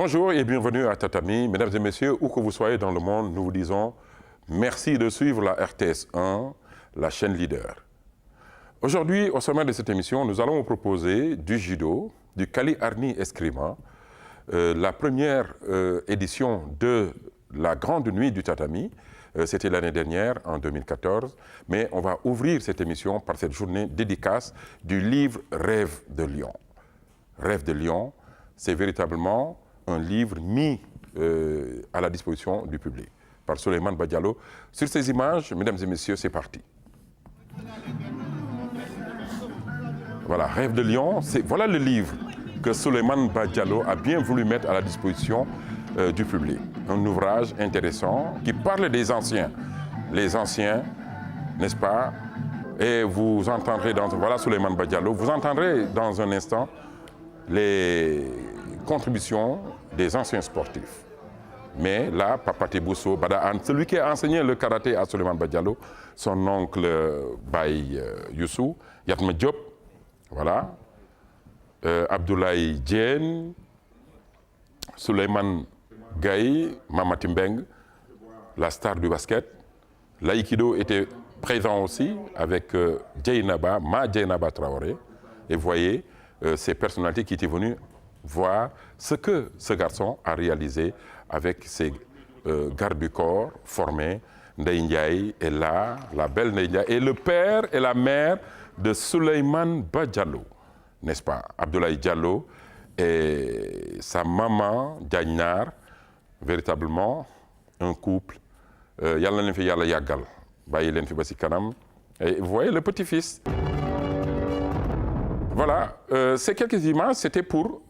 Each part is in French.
Bonjour et bienvenue à Tatami. Mesdames et messieurs, où que vous soyez dans le monde, nous vous disons merci de suivre la RTS 1, la chaîne leader. Aujourd'hui, au sommet de cette émission, nous allons vous proposer du judo, du Kali Arni Eskrima, la première édition de la Grande Nuit du Tatami. C'était l'année dernière, en 2014, mais on va ouvrir cette émission par cette journée dédicace du livre Rêve de Lion. Rêve de Lion, c'est véritablement un livre mis à la disposition du public par Souleymane Badialo. Sur ces images, mesdames et messieurs, c'est parti. Voilà, Rêve de Lion, voilà le livre que Souleymane Badialo a bien voulu mettre à la disposition du public. Un ouvrage intéressant qui parle des anciens. Les anciens, n'est-ce pas? Et vous entendrez voilà Souleymane Badialo, vous entendrez dans un instant les contributions des anciens sportifs. Mais là, Papa Tebousso Badaan, celui qui a enseigné le karaté à Souleymane Badialo, son oncle Baye Youssou, Yatma Diop, voilà, Abdoulaye Diène, Souleymane Gaye, Mamati Mbeng, la star du basket. L'aïkido était présent aussi avec Djeynaba, Djeynaba Traoré. Et voyez ces personnalités qui étaient venues voir ce que ce garçon a réalisé avec ses gardes du corps formés. Ndeye Ndiaye est là, la belle Ndeye Ndiaye, et le père et la mère de Souleymane Badialo, n'est-ce pas? Abdoulaye Diallo et sa maman Diagnar, véritablement un couple. Yalla len fi yalla yagal, bayi len fi ba ci kanam. Et vous voyez le petit-fils. Voilà, ces quelques images, c'était pour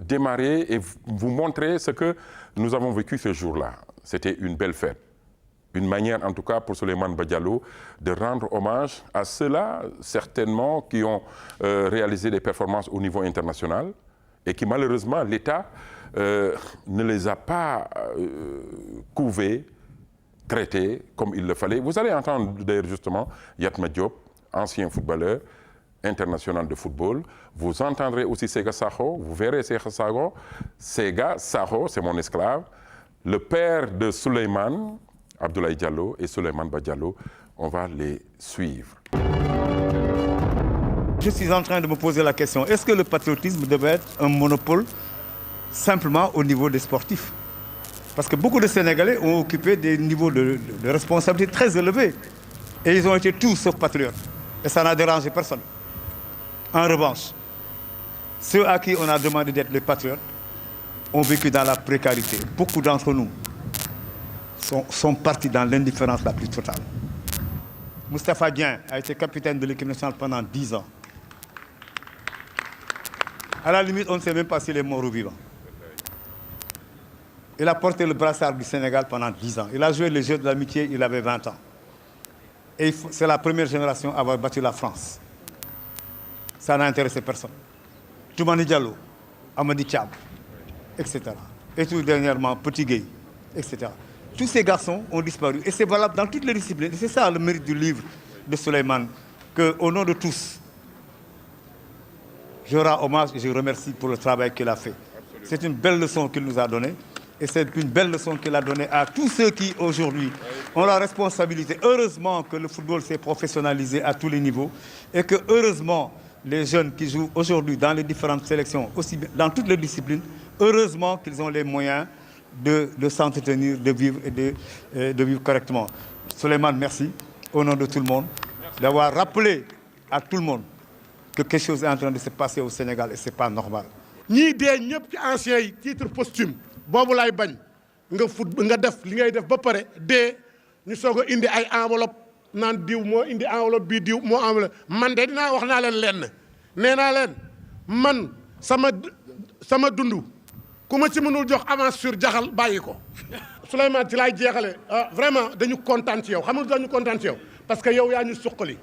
démarrer et vous montrer ce que nous avons vécu ce jour-là. C'était une belle fête. Une manière, en tout cas, pour Souleymane Badialo, de rendre hommage à ceux-là, certainement, qui ont réalisé des performances au niveau international et qui, malheureusement, l'État ne les a pas couvés, traités comme il le fallait. Vous allez entendre, d'ailleurs, justement, Yatma Diop, ancien footballeur, international de football. Vous entendrez aussi Sega Sakho, vous verrez Sega Sakho. Sega Sakho, c'est mon esclave. Le père de Souleymane, Abdoulaye Diallo et Souleymane Badialo, on va les suivre. Je suis en train de me poser la question, est-ce que le patriotisme devait être un monopole simplement au niveau des sportifs? Parce que beaucoup de Sénégalais ont occupé des niveaux de responsabilité très élevés. Et ils ont été tous sauf patriotes. Et ça n'a dérangé personne. En revanche, ceux à qui on a demandé d'être les patriotes ont vécu dans la précarité. Beaucoup d'entre nous sont partis dans l'indifférence la plus totale. Moustapha Dieng a été capitaine de l'équipe nationale pendant 10 ans. À la limite, on ne sait même pas s'il est mort ou vivant. Il a porté le brassard du Sénégal pendant 10 ans. Il a joué les Jeux de l'amitié, il avait 20 ans. Et c'est la première génération à avoir battu la France. Ça n'a intéressé personne. Toumani Diallo, Amadi Tchab, etc. Et tout dernièrement, Petit Gueye, etc. Tous ces garçons ont disparu. Et c'est valable dans toutes les disciplines. Et c'est ça le mérite du livre de Souleymane, qu'au nom de tous, je rends hommage et je remercie pour le travail qu'il a fait. C'est une belle leçon qu'il nous a donnée. Et c'est une belle leçon qu'il a donnée à tous ceux qui, aujourd'hui, ont la responsabilité. Heureusement que le football s'est professionnalisé à tous les niveaux et que, heureusement, les jeunes qui jouent aujourd'hui dans les différentes sélections, aussi bien, dans toutes les disciplines, heureusement qu'ils ont les moyens de s'entretenir, de vivre et de vivre correctement. Souleymane, merci, au nom de tout le monde, d'avoir rappelé à tout le monde que quelque chose est en train de se passer au Sénégal et ce n'est pas normal. Ni des ñëpp ci anciens yi titre posthume boobu laay bañ nga def li ngay def ba pare dee ñu soog a indi ay enveloppe naan diw moo indi enveloppe bii diw moo enveloppe man de dinaa wax naa leen lenn nee naa leen man sama dund ku ma ci mënul jox avance sur jaxal bàyyi ko. Souleymane ci laay jeexale vraiment dañu kontaan ci yow xam nga dañu kontaan ci yow parce que yow yaa ñu suqali.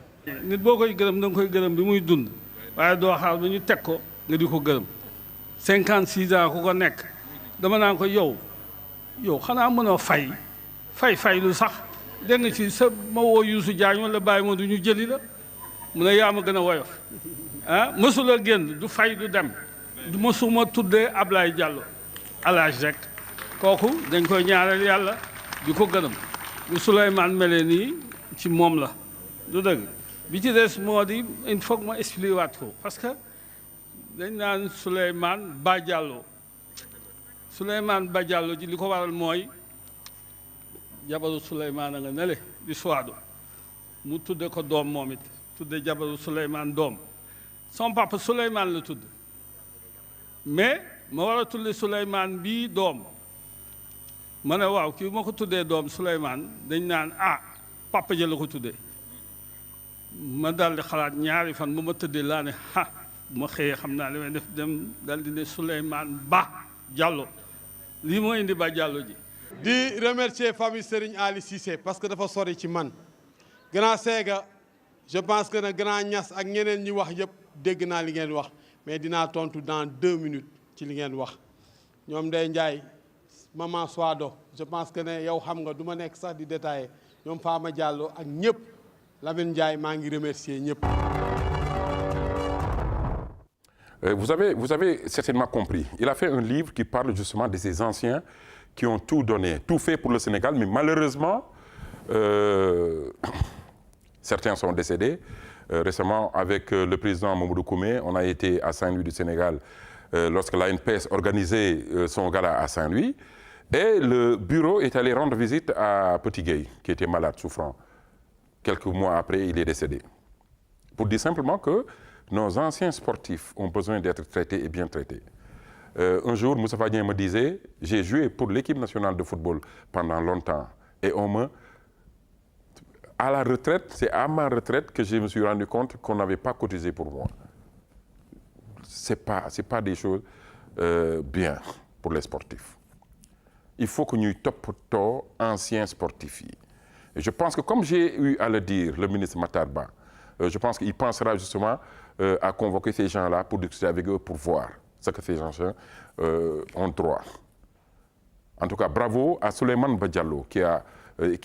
nit boo koy gërëm da nga koy gërëm bi muy dund waaye doo xaar ba ñu teg ko nga di ko gërëm 56 ans ku ko nekk dama naan ko yow xanaa mënoo fay lu sax dégg nga ci sa ma woo Youssou Diagne wala bàyyi ma du ñu jëli la mu ne yaa ma gën a woyof ah mësula génn du fay du dem du mësuma tuddee Ablaye Diallo alaaj rek kooku dañ koy ñaareel yàlla di ko gërëm bu Souleymane melee nii ci moom la du dëgg bi ci des moo di il faut que ma expliquer waat ko parce que dañ naan Souleymane Ba Diallo Souleymane Ba Diallo ji li ko waral mooy jabaru Souleymane a nga nele di suwaadu mu tudde ko doom moom it tudde jabaru Souleymane doom son papa Souleymane la tudd mais ma war a tudde Souleymane bii doom ma ne waaw kii ma ko tuddee doom Souleymane dañ naan ah papa ja la ko tuddee ma daal di xalaat ñaari fan bu ma tëddee laa ne bu ma xëyee xam naa li may def dem daal di ne Souleymane Ba Diallo lii moo indi Ba Diallo ji. di remercier famille Serigne Ali Cissé parce que dafa sori ci man grand Séga je pense que ne grand Niass ak ñeneen ñi wax yëpp dégg naa li ngeen wax mais dinaa tontu dans 2 minutes ci li ngeen wax ñoom Ndeye Ndiaye maman Soado je pense que ne yow xam nga du ma nekk sax di détailler ñoom Fama Diallo ak ñëpp Lamine Ndiaye maa ngi remercier ñëpp. Vous avez certainement compris. Il a fait un livre qui parle justement de ces anciens qui ont tout donné, tout fait pour le Sénégal, mais malheureusement, certains sont décédés. Récemment, avec le président Mamadou Koumé, on a été à Saint-Louis du Sénégal lorsque l'ANPS organisait son gala à Saint-Louis. Et le bureau est allé rendre visite à Petit Gueye, qui était malade, souffrant. Quelques mois après, il est décédé. Pour dire simplement que nos anciens sportifs ont besoin d'être traités et bien traités. Un jour, Moussa Fadien me disait, j'ai joué pour l'équipe nationale de football pendant longtemps. Et à la retraite, c'est à ma retraite que je me suis rendu compte qu'on n'avait pas cotisé pour moi. C'est pas des choses bien pour les sportifs. Il faut que nous toppatons anciens sportifs. Et je pense que comme j'ai eu à le dire, le ministre Matarba, je pense qu'il pensera justement à convoquer ces gens-là pour discuter avec eux, pour voir ce que ces gens ont droit. En tout cas, bravo à Souleymane Ba Diallo qui a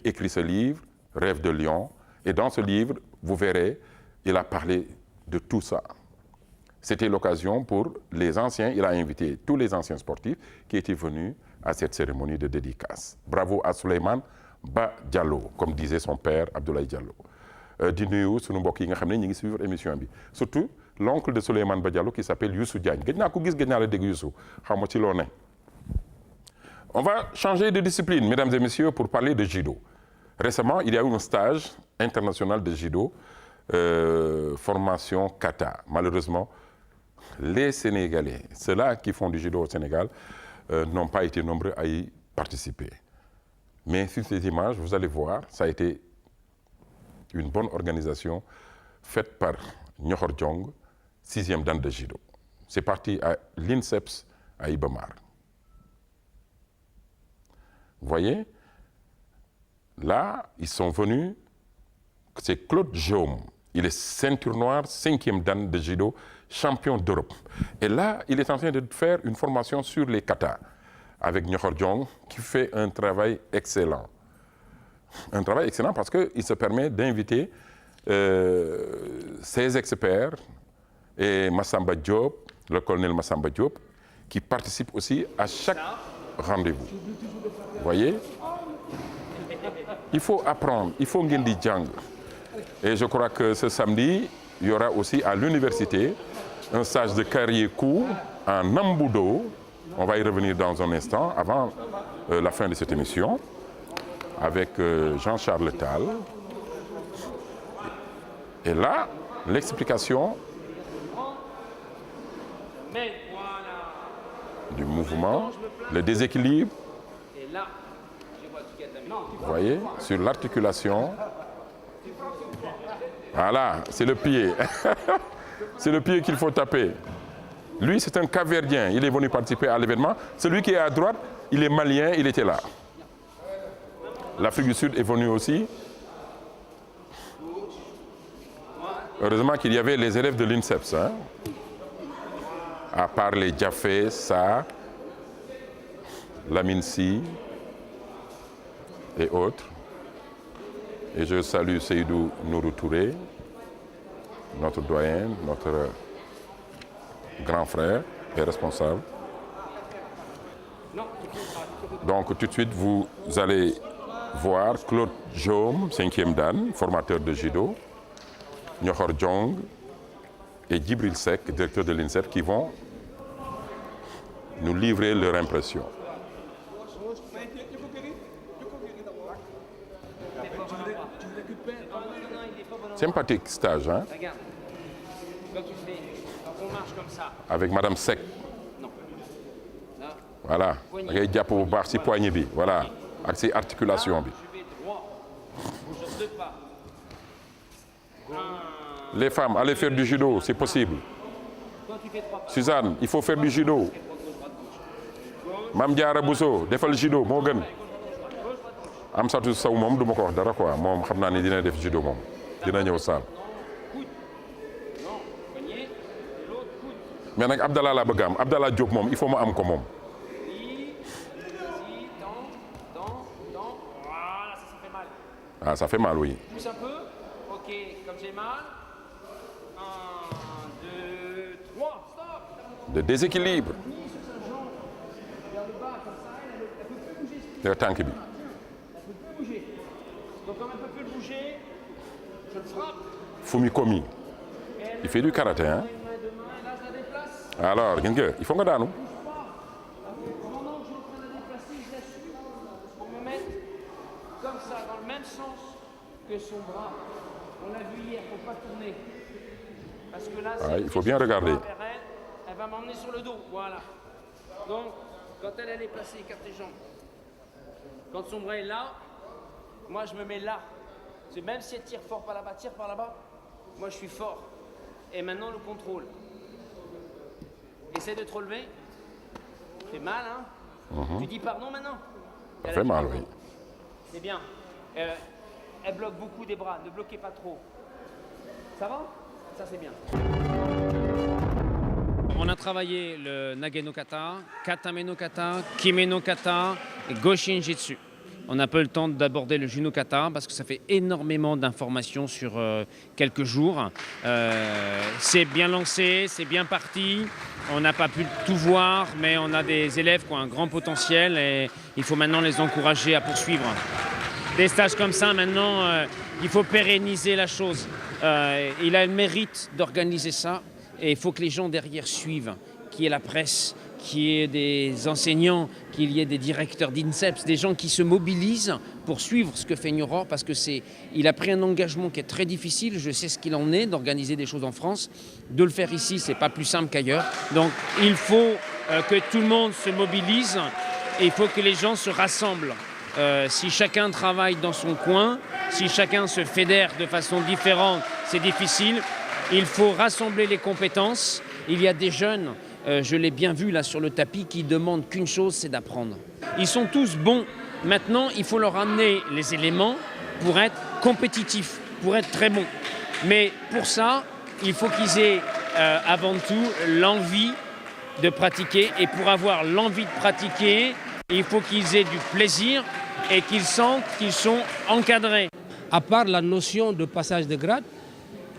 écrit ce livre, Rêve de Lion. Et dans ce livre, vous verrez, il a parlé de tout ça. C'était l'occasion pour les anciens, il a invité tous les anciens sportifs qui étaient venus à cette cérémonie de dédicace. Bravo à Souleymane Ba Diallo, comme disait son père Abdoulaye Diallo. Di nuyu sunu mbokk yi nga xam ne ñu ngi suivre émission bi surtout l'oncle de Souleymane Ba Diallo qui s'appelle Youssou Diagne gëj naa ko gis gëj naa la dégg Youssou xaw ma ci loo ne. On va changer de discipline, mesdames et messieurs, pour parler de judo. Récemment, il y a eu un stage international de judo, formation kata. Malheureusement, les Sénégalais, ceux-là qui font du judo au Sénégal, n'ont pas été nombreux à y participer. Mais sur ces images, vous allez voir, ça a été une bonne organisation faite par Nyokhor Diong, 6e dan de judo. C'est parti à l'INSEPS à Ibamar. Vous voyez, là, ils sont venus, c'est Claude Jaume. Il est ceinture noire, 5e dan de judo, champion d'Europe. Et là, il est en train de faire une formation sur les katas avec Nyokhor Diong qui fait un travail excellent. Un travail excellent parce qu'il se permet d'inviter ses experts et Massamba Diop, le colonel Massamba Diop, qui participe aussi à chaque rendez-vous. Vous voyez? Il faut apprendre, il faut ngeen di jàng. Et je crois que ce samedi, il y aura aussi à l'université un stage de carrière court en Nambudo. On va y revenir dans un instant, avant la fin de cette émission, avec Jean-Charles Tal. Et là, l'explication du mouvement, le déséquilibre, vous voyez, sur l'articulation. Voilà, c'est le pied. C'est le pied qu'il faut taper. Lui, c'est un Cap-Verdien. Il est venu participer à l'événement. Celui qui est à droite, il est malien, il était là. L'Afrique du Sud est venue aussi. Heureusement qu'il y avait les élèves de l'INSEPS. Hein? À part les Diafé, Sa, Lamine Sy et autres. Et je salue Seydou Nourou Touré, notre doyen, notre grand frère et responsable. Donc tout de suite, vous allez voir Claude Jaume, 5e dan, formateur de judo, Nyokhor Diong et Djibril Seck, directeur de l'INSEP, qui vont nous livrer leur impression. Sympathique stage, hein? Regarde, quand tu fais, quand on marche comme ça. Avec Madame Seck. Non. Là, Voilà. Da ngay jàpp bu baax ci poignet bi, voilà, ak ci articulation bi. je vais droit. Bouge 2 pas. Les femmes, allez faire du judo, c'est possible. Toi, tu fais 3 pas. Suzanne, il faut faire du judo. Mame Diarra Bousso, defal judo moo gën. Amsatou Sow moom du ma ko wax dara quoi, moom xam naa ni dina def judo moom. Dina ñëw saal. Mais nag Abdallah laa bëgg am Abdallah Diop moom il faut ma am ko moom. Voilà, ça fait mal. Ah, ça fait mal, oui. Pousse un peu. Ok, comme j'ai mal. 1, 2, 3, stop. De déséquilibre. Tànk bi. Donc comme elle ne peut plus bouger, je le frappe. Fumi Komi. Il fait du karaté, hein? Alors, gis nga, il faut nga daanu. Pendant que je suis en train de la déplacer, je la suis pour me mettre comme ça, dans le même sens que son bras. On l'a vu hier, il ne faut pas tourner. Parce que là, Ah, il faut bien regarder. Elle va m'emmener sur le dos, voilà. Donc, quand elle est placée, écarte les jambes. Quand son bras est là, moi je me mets là. C'est même si elle tire fort par là-bas, moi je suis fort. Et maintenant le contrôle. Essaie de te relever. Ça fait mal, hein? Tu dis pardon maintenant? Ça fait mal, oui. C'est bien. Elle bloque beaucoup des bras, ne bloquez pas trop. Ça va? Ça c'est bien. On a travaillé le Nage no Kata, Katame no Kata, Kime no Kata et Goshin Jitsu. On n'a pas eu le temps d'aborder le Juno Kata parce que ça fait énormément d'informations sur quelques jours. C'est bien lancé, c'est bien parti. On n'a pas pu tout voir, mais on a des élèves qui ont un grand potentiel et il faut maintenant les encourager à poursuivre. Des stages comme ça, maintenant, il faut pérenniser la chose. Il a le mérite d'organiser ça. Et il faut que les gens derrière suivent, qu'il y ait la presse, qu'il y ait des enseignants, qu'il y ait des directeurs d'INSEPS, des gens qui se mobilisent pour suivre ce que fait Nyokhor, parce qu'il a pris un engagement qui est très difficile, je sais ce qu'il en est, d'organiser des choses en France. De le faire ici, c'est pas plus simple qu'ailleurs. Donc il faut que tout le monde se mobilise et il faut que les gens se rassemblent. Si chacun travaille dans son coin, si chacun se fédère de façon différente, c'est difficile. Il faut rassembler les compétences. Il y a des jeunes, je l'ai bien vu là sur le tapis, qui demandent qu'une chose, c'est d'apprendre. Ils sont tous bons. Maintenant, il faut leur amener les éléments pour être compétitifs, pour être très bons. Mais pour ça, il faut qu'ils aient avant tout l'envie de pratiquer. Et pour avoir l'envie de pratiquer, il faut qu'ils aient du plaisir et qu'ils sentent qu'ils sont encadrés. À part la notion de passage de grade,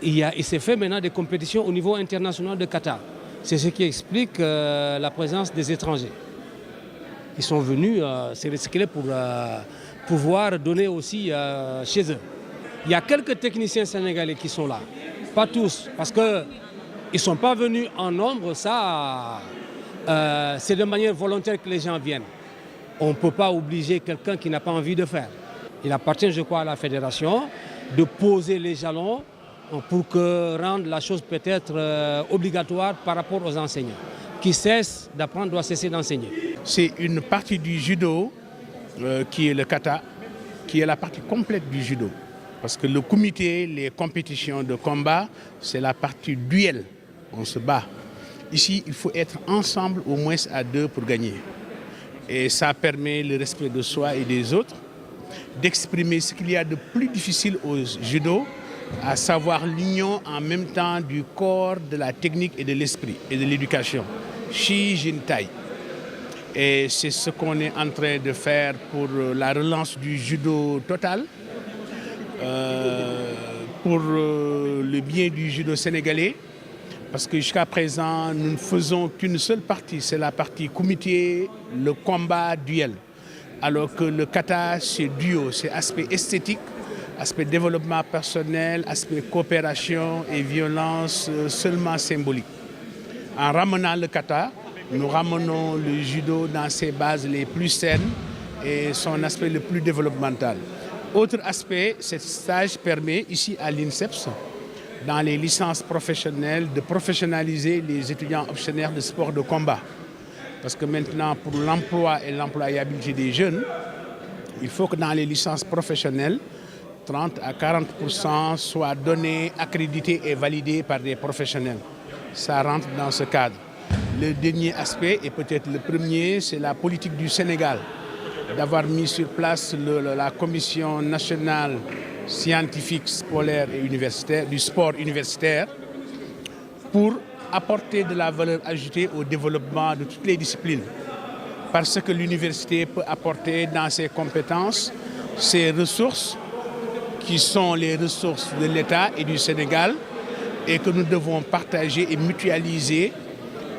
il s'est fait maintenant des compétitions au niveau international de kata. C'est ce qui explique la présence des étrangers. Ils sont venus, c'est recyclé pour pouvoir donner aussi chez eux. Il y a quelques techniciens sénégalais qui sont là. Pas tous, parce qu'ils ne sont pas venus en nombre. Ça, c'est de manière volontaire que les gens viennent. On ne peut pas obliger quelqu'un qui n'a pas envie de faire. Il appartient, je crois, à la fédération de poser les jalons pour rendre la chose peut-être obligatoire par rapport aux enseignants. Qui cesse d'apprendre doit cesser d'enseigner. C'est une partie du judo qui est le kata, qui est la partie complète du judo. Parce que le comité, les compétitions de combat, c'est la partie duel. On se bat. Ici, il faut être ensemble au moins à 2 pour gagner. Et ça permet le respect de soi et des autres, d'exprimer ce qu'il y a de plus difficile au judo, à savoir l'union en même temps du corps, de la technique et de l'esprit et de l'éducation. Shi Jin Tai. Et c'est ce qu'on est en train de faire pour la relance du judo total, pour le bien du judo sénégalais, Parce que jusqu'à présent, nous ne faisons qu'une seule partie, c'est la partie comité, le combat, duel. Alors que le kata, c'est duo, c'est aspect esthétique, aspect développement personnel, aspect coopération et violence seulement symbolique. En ramenant le kata, nous ramenons le judo dans ses bases les plus saines et son aspect le plus développemental. Autre aspect, ce stage permet ici à l'INSEPS, dans les licences professionnelles, de professionnaliser les étudiants optionnaires de sport de combat. Parce que maintenant, pour l'emploi et l'employabilité des jeunes, il faut que dans les licences professionnelles, 30 à 40% soient donnés, accrédités et validés par des professionnels. Ça rentre dans ce cadre. Le dernier aspect, et peut-être le premier, c'est la politique du Sénégal, d'avoir mis sur place la Commission nationale scientifique, scolaire et universitaire, du sport universitaire, pour apporter de la valeur ajoutée au développement de toutes les disciplines. Parce que l'université peut apporter dans ses compétences, ses ressources, qui sont les ressources de l'État et du Sénégal, et que nous devons partager et mutualiser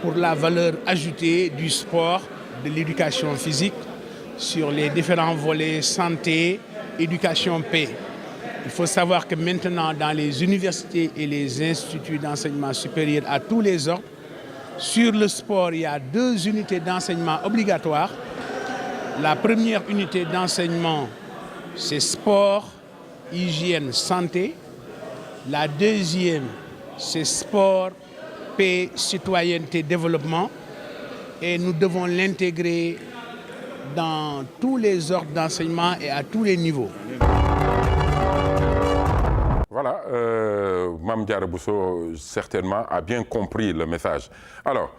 pour la valeur ajoutée du sport, de l'éducation physique, sur les différents volets santé, éducation, paix. Il faut savoir que maintenant, dans les universités et les instituts d'enseignement supérieur à tous les ordres, sur le sport, il y a 2 unités d'enseignement obligatoires. La première unité d'enseignement, c'est sport, hygiène, santé. La deuxième, c'est sport, paix, citoyenneté, développement. Et nous devons l'intégrer dans tous les ordres d'enseignement et à tous les niveaux. Voilà, Mame Diarra Bousso certainement a bien compris le message. Alors,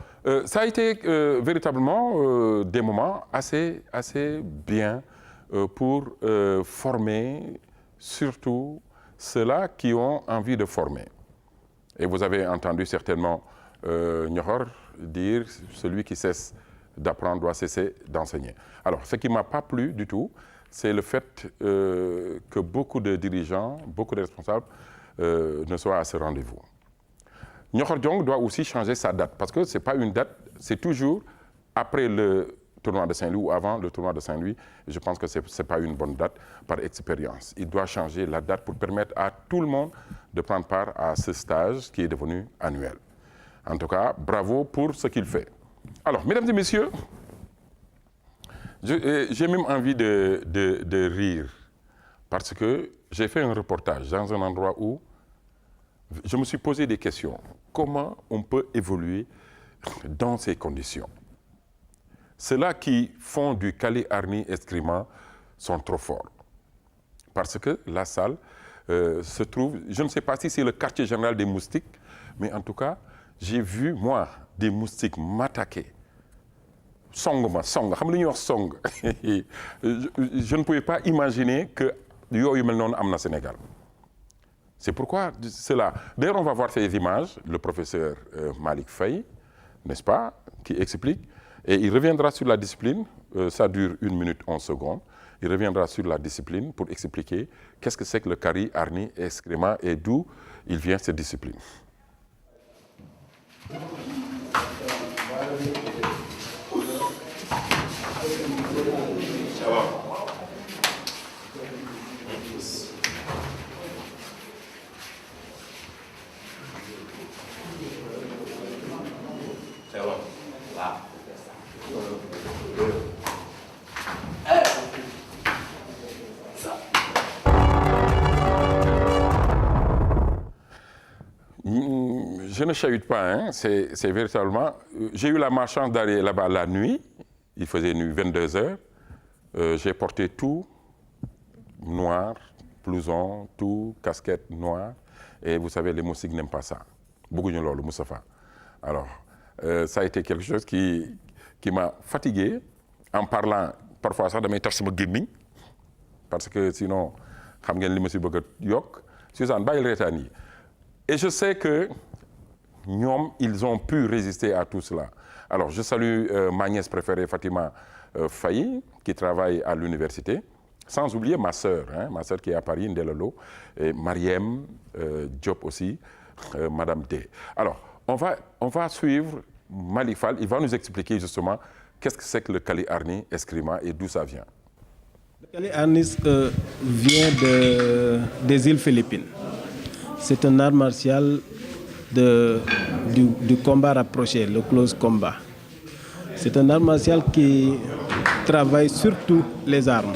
ça a été véritablement des moments assez bien pour former surtout ceux-là qui ont envie de former. Et vous avez entendu certainement Nyokhor dire « celui qui cesse d'apprendre doit cesser d'enseigner ». Alors, ce qui ne m'a pas plu du tout, c'est le fait que beaucoup de dirigeants, beaucoup de responsables ne soient à ce rendez-vous. Nyokhor Diong doit aussi changer sa date, parce que ce n'est pas une date, c'est toujours après le tournoi de Saint-Louis ou avant le tournoi de Saint-Louis. Je pense que ce n'est pas une bonne date par expérience. Il doit changer la date pour permettre à tout le monde de prendre part à ce stage qui est devenu annuel. En tout cas, bravo pour ce qu'il fait. Alors, mesdames et messieurs, j'ai même envie de rire parce que j'ai fait un reportage dans un endroit où je me suis posé des questions. Comment on peut évoluer dans ces conditions? Ceux-là qui font du Kali Arni Eskrima sont trop forts parce que la salle se trouve, je ne sais pas si c'est le quartier général des moustiques, mais en tout cas, j'ai vu, moi, des moustiques m'attaquer. Song, je ne pouvais pas imaginer que yooyu mel noonu am na Sénégal. C'est pourquoi cela. D'ailleurs, on va voir ces images, le professeur Malick Faye, n'est-ce pas, qui explique, et il reviendra sur la discipline, ça dure 1 minute 11 secondes, il reviendra sur la discipline pour expliquer qu'est-ce que c'est que le Kali Arni Eskrima et d'où il vient cette discipline. Je ne chahute pas, hein. C'est véritablement... J'ai eu la malchance d'aller là-bas la nuit, il faisait nuit 22 heures, j'ai porté tout noir, blouson, tout, casquette noire, et vous savez, les moustiques n'aiment pas ça. Beaucoup de gens, Moustapha. Alors, ça a été quelque chose qui m'a fatigué, en parlant, parfois ça, de mes tâches parce que sinon, Suzanne, et je sais que ils ont pu résister à tout cela. Alors, je salue ma nièce préférée, Fatima Faye, qui travaille à l'université, sans oublier ma sœur qui est à Paris, Ndelolo, et Mariem Diop aussi, Madame D. Alors, On va suivre Malick Fall, il va nous expliquer justement qu'est-ce que c'est que le Kali Arni Eskrima et d'où ça vient. Le Kali Arni vient des îles Philippines. C'est un art martial du combat rapproché, le close combat. C'est un art martial qui travaille surtout les armes.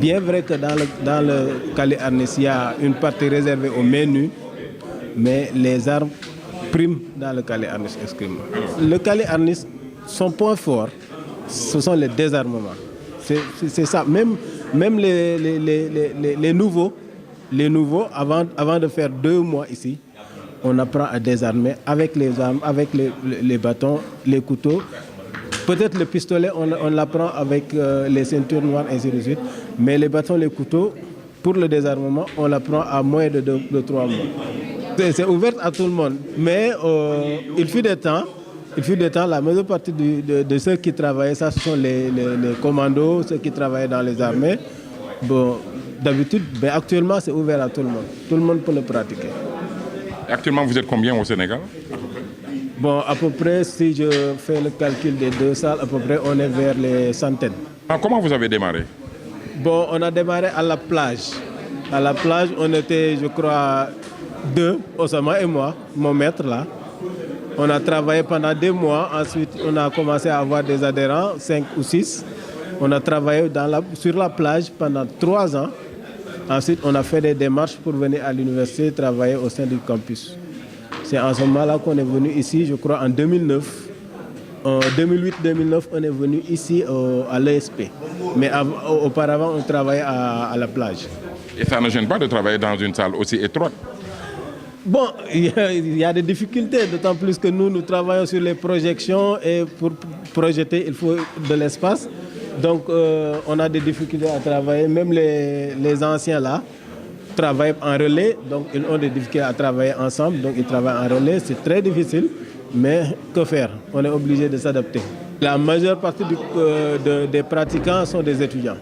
Bien vrai que dans le Kali Arni, il y a une partie réservée aux mains nues, mais les armes prime dans le Kali Arni Eskrima. Le Kali Arni, son point fort, ce sont les désarmements. C'est ça. Même les nouveaux, avant de faire 2 mois ici, on apprend à désarmer avec les armes, avec les bâtons, les couteaux. Peut-être le pistolet, on l'apprend avec les ceintures noires, ainsi de suite. Mais les bâtons, les couteaux, pour le désarmement, on l'apprend à moins de 3 mois. C'est ouvert à tout le monde, mais il fut des temps, la majeure partie de ceux qui travaillaient, ça, ce sont les commandos, ceux qui travaillaient dans les armées. Bon, d'habitude, actuellement, c'est ouvert à tout le monde. Tout le monde peut le pratiquer. Et actuellement, vous êtes combien au Sénégal? Bon, à peu près, si je fais le calcul des 2 salles, à peu près, on est vers les centaines. Comment vous avez démarré? Bon, on a démarré à la plage. À la plage, on était, je crois, 2, Osama et moi, mon maître là. On a travaillé pendant 2 mois. Ensuite, on a commencé à avoir des adhérents, 5 ou 6. On a travaillé sur la plage pendant 3 ans. Ensuite, on a fait des démarches pour venir à l'université travailler au sein du campus. C'est en ce moment-là qu'on est venu ici, je crois, en 2009. En 2008-2009, on est venu ici à l'ESP. Mais auparavant, on travaillait à la plage. Et ça ne gêne pas de travailler dans une salle aussi étroite? Bon, il y a des difficultés, d'autant plus que nous travaillons sur les projections et pour projeter, il faut de l'espace. Donc, on a des difficultés à travailler. Même les anciens là travaillent en relais, donc ils ont des difficultés à travailler ensemble. Donc, ils travaillent en relais, c'est très difficile, mais que faire? On est obligé de s'adapter. La majeure partie des pratiquants sont des étudiants.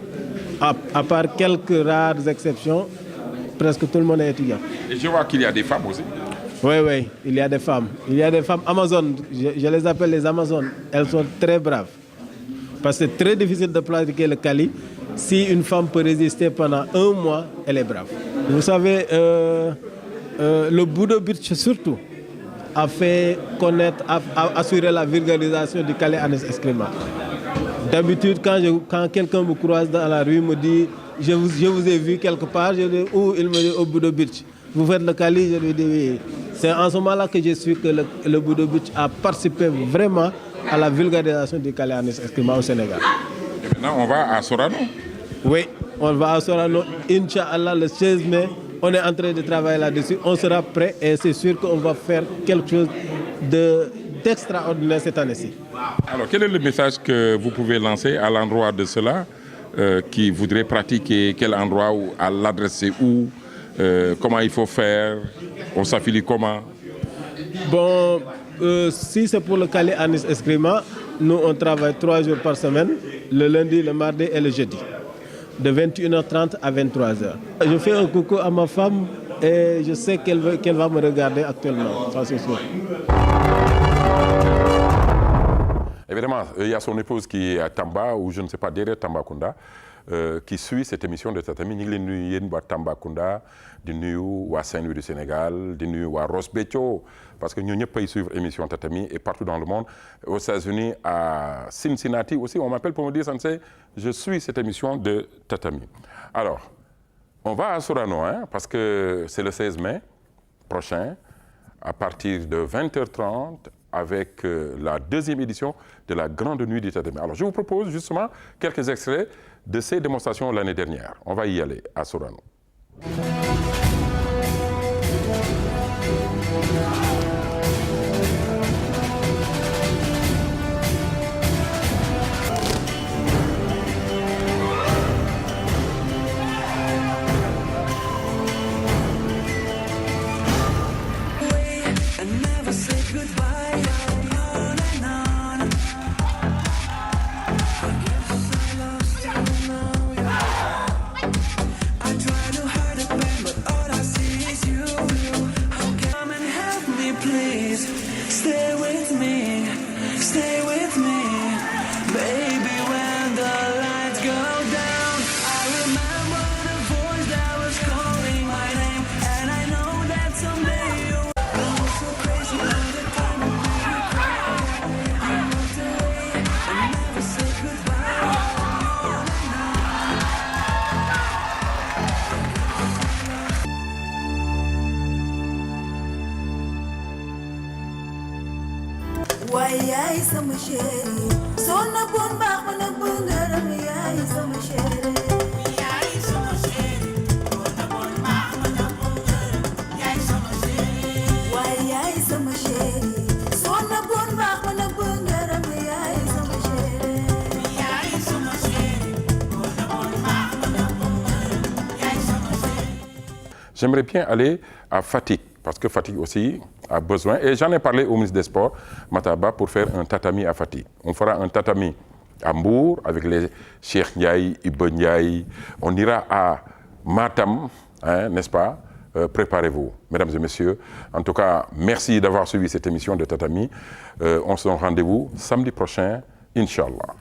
À part quelques rares exceptions, presque tout le monde est étudiant. Et je vois qu'il y a des femmes aussi. Oui, il y a des femmes. Il y a des femmes Amazones, je les appelle les Amazones. Elles sont très braves. Parce que c'est très difficile de pratiquer le Kali. Si une femme peut résister pendant 1 mois, elle est brave. Vous savez, le Budo Birch surtout a fait connaître, a assuré la vulgarisation du Kali Arni Eskrima. D'habitude, quand quelqu'un me croise dans la rue, me dit « Je vous ai vu quelque part », je dis « Où ?» Il me dit « Au Budo Birch ». Vous faites le Kali? Je lui dis oui. C'est en ce moment-là que je suis que le Budo Birch a participé vraiment à la vulgarisation du Kali Arni Eskrima au Sénégal. Et maintenant, on va à Sorano? Oui, on va à Sorano, Inch'Allah, le 16 mai. On est en train de travailler là-dessus. On sera prêt et c'est sûr qu'on va faire quelque chose d'extraordinaire cette année-ci. Alors, quel est le message que vous pouvez lancer à l'endroit de ceux-là qui voudraient pratiquer? Quel endroit, à l'adresser où? Comment il faut faire? On s'affilie comment? Bon, si c'est pour le Kali Arni Eskrima, nous on travaille 3 jours par semaine, le lundi, le mardi et le jeudi, de 21h30 à 23h. Je fais un coucou à ma femme et je sais qu'elle va me regarder actuellement, ça c'est sûr. Évidemment, il y a son épouse qui est à Tamba, ou je ne sais pas, derrière Tambacounda, qui suit cette émission de Tatami. Ñu ngi leen nuyu yéen waa Tambacounda, di nuyu waa Saint-Louis du Sénégal, di nuyu waa Ross Béthio, parce que nous ñëpp ay suivre émission Tatami et partout dans le monde. Aux États-Unis, à Cincinnati aussi, on m'appelle pour me dire, Sensei, je suis cette émission de Tatami. Alors, on va à Sorano, parce que c'est le 16 mai prochain, à partir de 20h30, avec la 2e édition de la Grande Nuit du Tatami. Alors, je vous propose justement quelques extraits de ces démonstrations l'année dernière. On va y aller à Sorano. I try to hide it, but waaye yaay sama chéri soo na bon baax ma nag ba ngërëm yaay sama chéri yaay sama chéri soo na bon baax ma nag ba ngërëm yaay sama chéri waaye yaay sama chéri soo na bon baax ma nag ba ngërëm yaay sama chéri yaay sama chéri soo na bon baax ma nag ba ngërëm yaay sama chéri. J'aimerais bien aller à Fatick, parce que Fatick aussi a besoin, et j'en ai parlé au ministre des Sports, Mataba, pour faire un tatami à Fatick. On fera un tatami à Mbour avec les Cheikh Ndiaye, Ibn Ndiaye. On ira à Matam, hein, n'est-ce pas? Préparez-vous, mesdames et messieurs. En tout cas, merci d'avoir suivi cette émission de Tatami. On se donne rendez-vous samedi prochain, Inch'Allah.